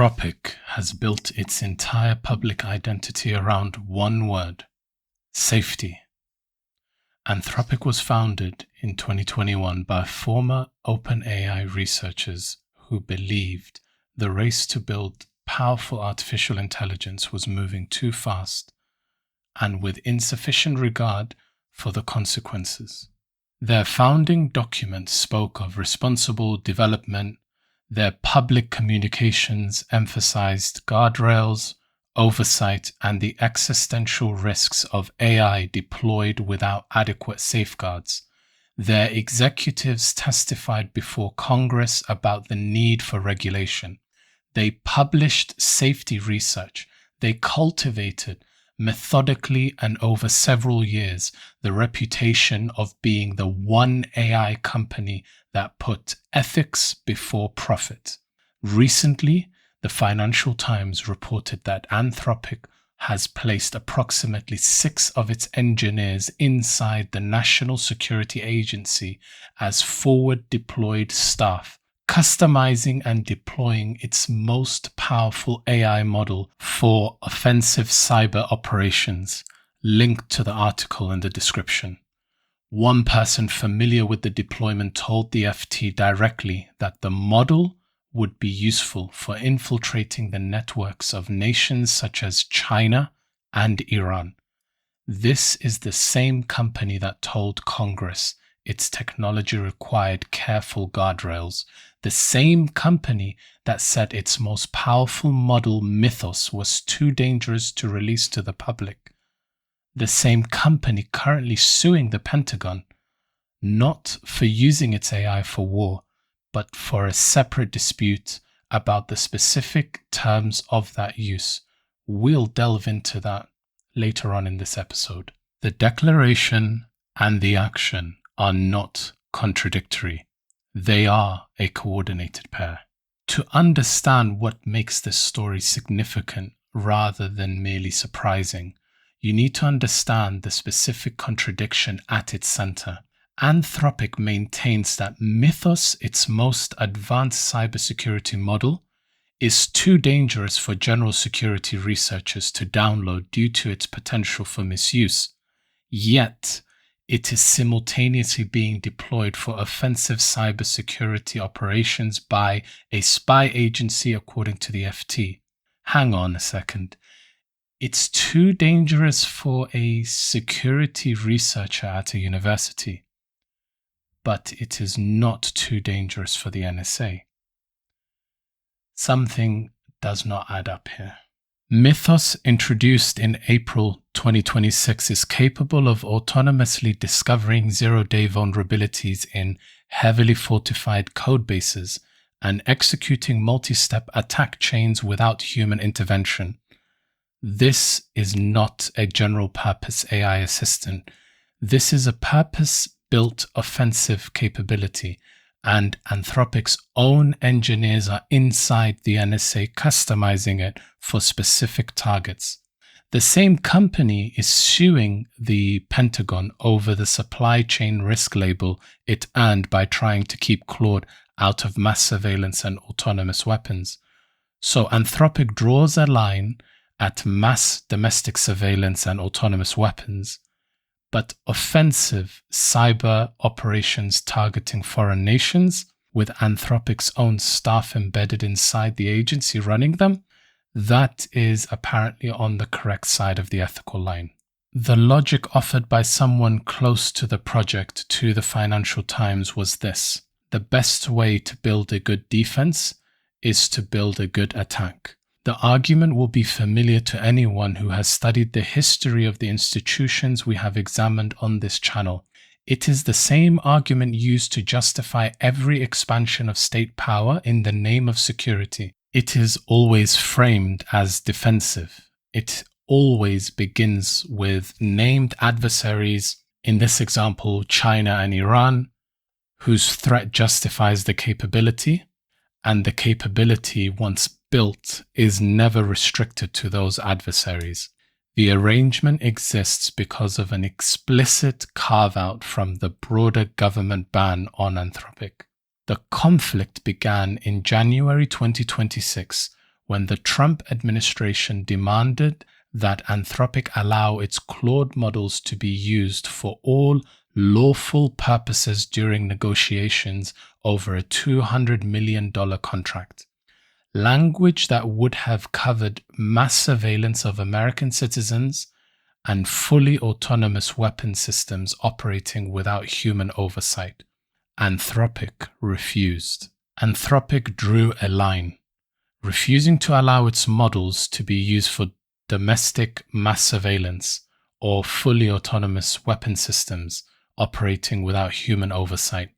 Anthropic has built its entire public identity around one word: safety. Anthropic was founded in 2021 by former OpenAI researchers who believed the race to build powerful artificial intelligence was moving too fast and with insufficient regard for the consequences. Their founding document spoke of responsible development. Their public communications emphasized guardrails, oversight, and the existential risks of AI deployed without adequate safeguards. Their executives testified before Congress about the need for regulation. They published safety research. They cultivated, methodically and over several years, the reputation of being the one AI company that put ethics before profit. Recently, the Financial Times reported that Anthropic has placed approximately 6 of its engineers inside the National Security Agency as forward-deployed staff, customizing and deploying its most powerful AI model for offensive cyber operations. Link to the article in the description. One person familiar with the deployment told the FT directly that the model would be useful for infiltrating the networks of nations such as China and Iran. This is the same company that told Congress its technology required careful guardrails, the same company that said its most powerful model, Mythos, was too dangerous to release to the public. The same company currently suing the Pentagon, not for using its AI for war, but for a separate dispute about the specific terms of that use. We'll delve into that later on in this episode. The declaration and the action are not contradictory. They are a coordinated pair. To understand what makes this story significant rather than merely surprising, you need to understand the specific contradiction at its center. Anthropic maintains that Mythos, its most advanced cybersecurity model, is too dangerous for general security researchers to download due to its potential for misuse. Yet, it is simultaneously being deployed for offensive cybersecurity operations by a spy agency, according to the FT. Hang on a second. It's too dangerous for a security researcher at a university, but it is not too dangerous for the NSA. Something does not add up here. Mythos, introduced in April 2026, is capable of autonomously discovering zero-day vulnerabilities in heavily fortified codebases and executing multi-step attack chains without human intervention. This is not a general-purpose AI assistant. This is a purpose-built offensive capability, and Anthropic's own engineers are inside the NSA customizing it for specific targets. The same company is suing the Pentagon over the supply chain risk label it earned by trying to keep Claude out of mass surveillance and autonomous weapons. So Anthropic draws a line at mass domestic surveillance and autonomous weapons, but offensive cyber operations targeting foreign nations, with Anthropic's own staff embedded inside the agency running them, that is apparently on the correct side of the ethical line. The logic offered by someone close to the project to the Financial Times was this: the best way to build a good defense is to build a good attack. The argument will be familiar to anyone who has studied the history of the institutions we have examined on this channel. It is the same argument used to justify every expansion of state power in the name of security. It is always framed as defensive. It always begins with named adversaries, in this example China and Iran, whose threat justifies the capability, and the capability, once built, is never restricted to those adversaries. The arrangement exists because of an explicit carve-out from the broader government ban on Anthropic. The conflict began in January 2026 when the Trump administration demanded that Anthropic allow its Claude models to be used for all lawful purposes during negotiations over a $200 million contract. Language that would have covered mass surveillance of American citizens and fully autonomous weapon systems operating without human oversight. Anthropic refused. Anthropic drew a line, refusing to allow its models to be used for domestic mass surveillance or fully autonomous weapon systems operating without human oversight.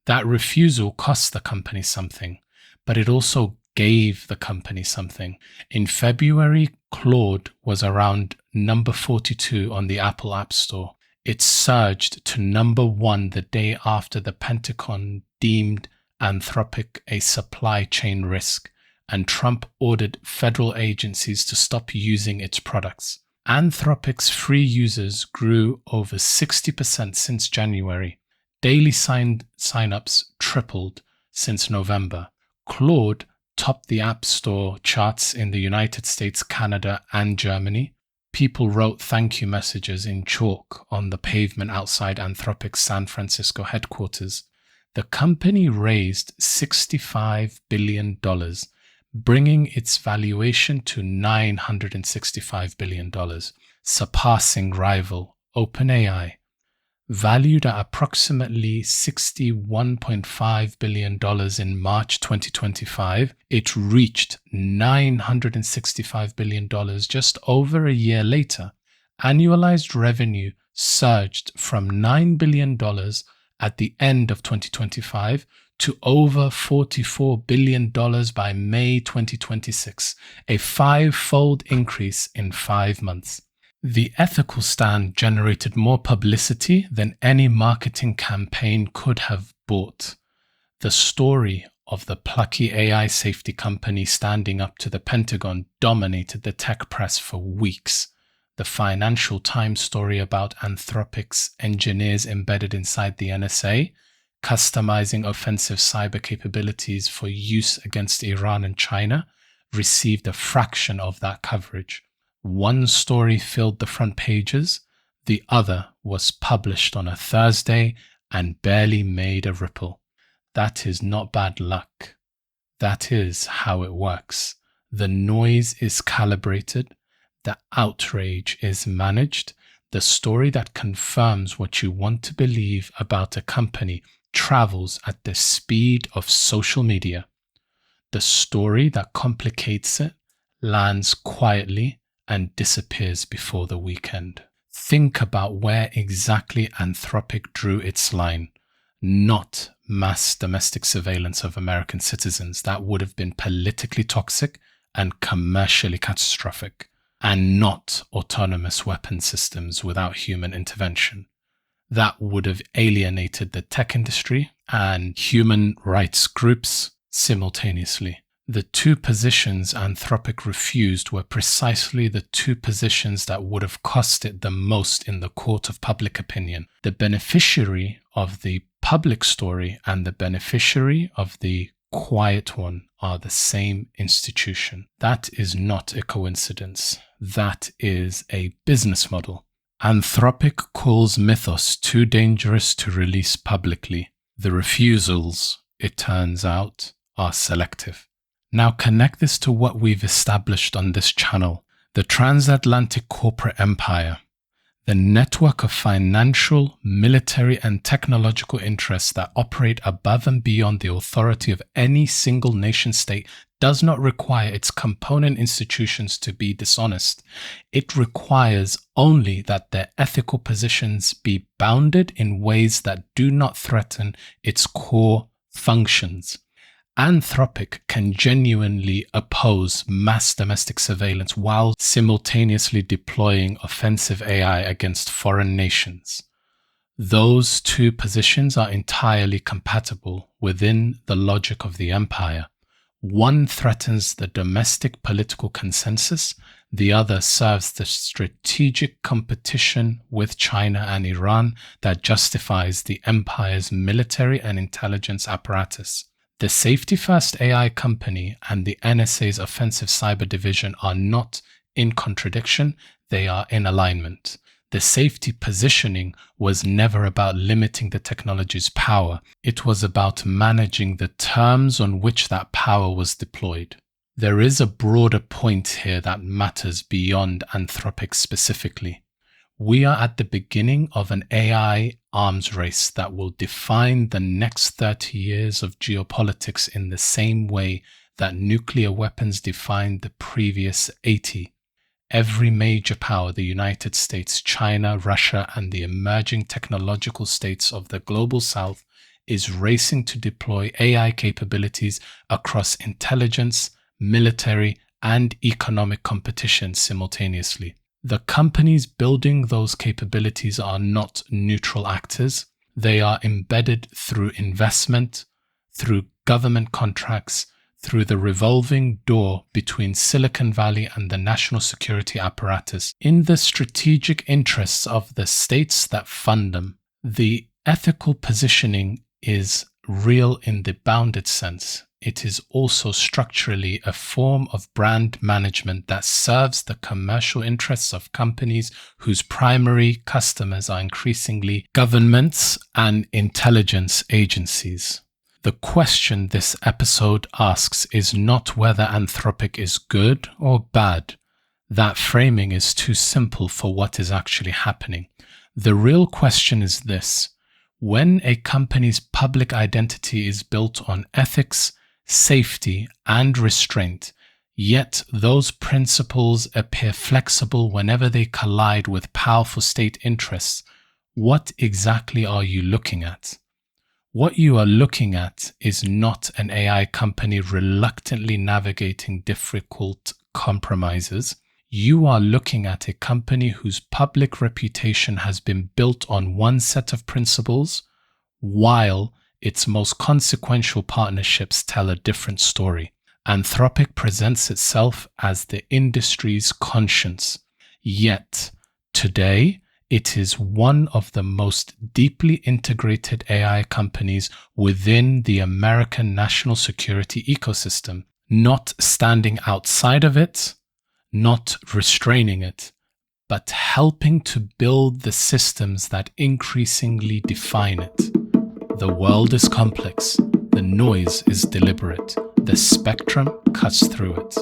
That refusal cost the company something, but it also gave the company something. In February, Claude was around number 42 on the Apple App Store. It surged to number 1 the day after the Pentagon deemed Anthropic a supply chain risk, and Trump ordered federal agencies to stop using its products. Anthropic's free users grew over 60% since January. Daily sign-ups tripled since November. Claude topped the App Store charts in the United States, Canada, and Germany. People wrote thank you messages in chalk on the pavement outside Anthropic's San Francisco headquarters. The company raised $65 billion, bringing its valuation to $965 billion, surpassing rival OpenAI. Valued at approximately $61.5 billion in March 2025, it reached $965 billion just over a year later. Annualized revenue surged from $9 billion at the end of 2025 to over $44 billion by May 2026, a 5-fold increase in 5 months. The ethical stand generated more publicity than any marketing campaign could have bought. The story of the plucky AI safety company standing up to the Pentagon dominated the tech press for weeks. The Financial Times story about Anthropic's engineers embedded inside the NSA, customizing offensive cyber capabilities for use against Iran and China, received a fraction of that coverage. One story filled the front pages, the other was published on a Thursday and barely made a ripple. That is not bad luck. That is how it works. The noise is calibrated, the outrage is managed, the story that confirms what you want to believe about a company travels at the speed of social media. The story that complicates it lands quietly and disappears before the weekend. Think about where exactly Anthropic drew its line. Not mass domestic surveillance of American citizens. That would have been politically toxic and commercially catastrophic. And not autonomous weapon systems without human intervention. That would have alienated the tech industry and human rights groups simultaneously. The two positions Anthropic refused were precisely the two positions that would have cost it the most in the court of public opinion. The beneficiary of the public story and the beneficiary of the quiet one are the same institution. That is not a coincidence. That is a business model. Anthropic calls Mythos too dangerous to release publicly. The refusals, it turns out, are selective. Now connect this to what we've established on this channel, the transatlantic corporate empire, the network of financial, military, and technological interests that operate above and beyond the authority of any single nation state does not require its component institutions to be dishonest. It requires only that their ethical positions be bounded in ways that do not threaten its core functions. Anthropic can genuinely oppose mass domestic surveillance while simultaneously deploying offensive AI against foreign nations. Those two positions are entirely compatible within the logic of the empire. One threatens the domestic political consensus, the other serves the strategic competition with China and Iran that justifies the empire's military and intelligence apparatus. The Safety First AI company and the NSA's offensive cyber division are not in contradiction, they are in alignment. The safety positioning was never about limiting the technology's power. It was about managing the terms on which that power was deployed. There is a broader point here that matters beyond Anthropic specifically. We are at the beginning of an AI arms race that will define the next 30 years of geopolitics in the same way that nuclear weapons defined the previous 80. Every major power, the United States, China, Russia, and the emerging technological states of the global south, is racing to deploy AI capabilities across intelligence, military, and economic competition simultaneously. The companies building those capabilities are not neutral actors. They are embedded through investment, through government contracts, through the revolving door between Silicon Valley and the national security apparatus, in the strategic interests of the states that fund them. The ethical positioning is real in the bounded sense. It is also structurally a form of brand management that serves the commercial interests of companies whose primary customers are increasingly governments and intelligence agencies. The question this episode asks is not whether Anthropic is good or bad. That framing is too simple for what is actually happening. The real question is this: when a company's public identity is built on ethics, safety, and restraint, yet those principles appear flexible whenever they collide with powerful state interests, what exactly are you looking at? What you are looking at is not an AI company reluctantly navigating difficult compromises. You are looking at a company whose public reputation has been built on one set of principles, while its most consequential partnerships tell a different story. Anthropic presents itself as the industry's conscience, yet today it is one of the most deeply integrated AI companies within the American national security ecosystem, not standing outside of it, not restraining it, but helping to build the systems that increasingly define it. The world is complex, the noise is deliberate, the spectrum cuts through it.